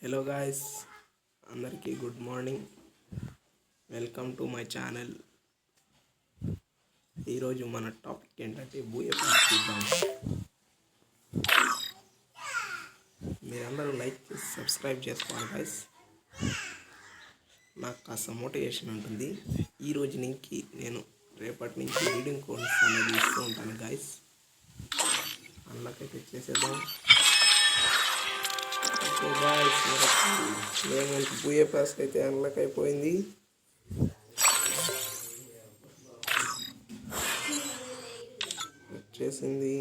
Hello guys, అందరికీ good morning. Welcome to my channel. ఈరోజు మన టాపిక్ ఏంటంటే బూయపాస్ చూద్దాం. మీరందరూ లైక్ చేసి సబ్స్క్రైబ్ చేసుకోండి గాయస్. నాకు కాస్త మోటివేషన్ ఉంటుంది. ఈరోజు నుంచి నేను రేపటి నుంచి రీడింగ్ కోర్స్ అనేది ఇస్తూ ఉంటాను గాయస్. అందులోకైతే చేసేద్దాం. మనకి బూయపాస్ అయితే అన్లాక్ అయిపోయింది. వచ్చేసింది.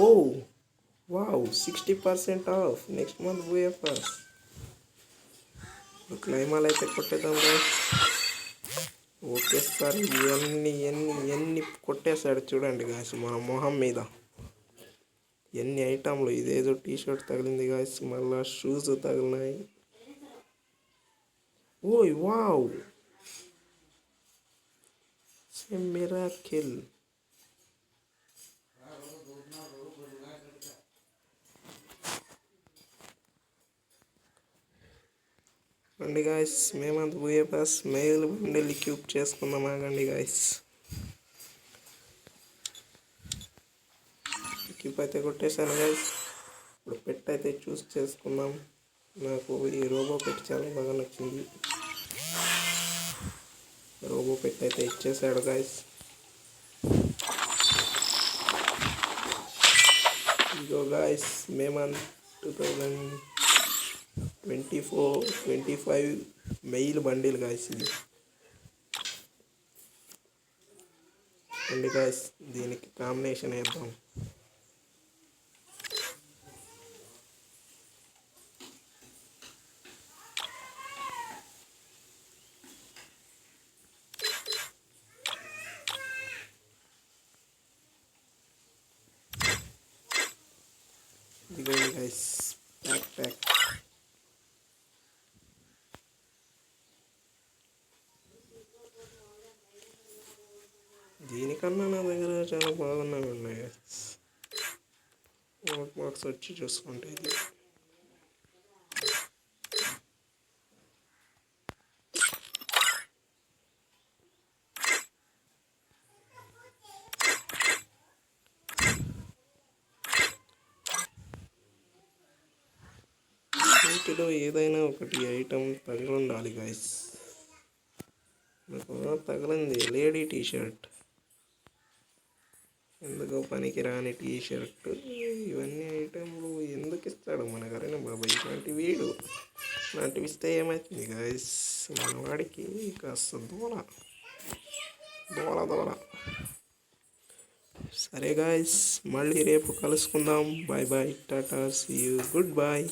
ఓ వావ్, 60% ఆఫ్ నెక్స్ట్ మంత్ బూయపాస్. క్లైమాలు అయితే కొట్టేద్దాం గాయస్. ఓకే సార్, ఎన్ని కొట్టేశాడు చూడండి గాయస్ మన మొహం మీద. ఎన్ని ఐటమ్లు. ఇదేదో టీషర్ట్ తగిలింది గాయస్, మళ్ళా షూస్ తగిలినాయి. ఓయ్ వావ్, మిరాకిల్. రండి గాయస్, మేమంత బూయపాస్ మెయిల్ బండిల్ క్యూబ్ చేసుకుందాం. ఆగండి గాయస్. క్యూబ్ అయితే కొట్టేశాను గాయస్. ఇప్పుడు పెట్ అయితే చూస్ చేసుకుందాం. నాకు ఈ రోబో పెట్ చాలా బాగా నచ్చింది. రోబో పెట్ అయితే ఇచ్చేసాడు గాయస్. ఇగో గాయస్, మేమంత 2024-25 మెయిల్ బండిల్ గాయస్ ఇది. అండి గాయస్, దీనికి కాంబినేషన్ వేద్దాం. ఇదిగోండి గైస్, ప్యాక్. దీనికన్నా నా దగ్గర చాలా బాగున్నవి ఉన్నాయి గైస్. బాక్స్ వచ్చి చూసుకుంటే ఇది వీటిలో ఏదైనా ఒకటి ఐటమ్ తగిలి ఉండాలి గైస్. నాకు తగిలింది లేడీ టీషర్ట్. ఎందుకో పనికి రాని టీషర్ట్. ఇవన్నీ ఐటమ్లు ఎందుకు ఇస్తాడు మన గారైనా బాబాయ్? ఇలాంటి వీడు ఇలాంటివి ఇస్తే ఏమవుతుంది గైస్? మన వాడికి కాస్త దోల. సరే గాయస్, మళ్ళీ రేపు కలుసుకుందాం. Bye bye, tata, see you, good bye.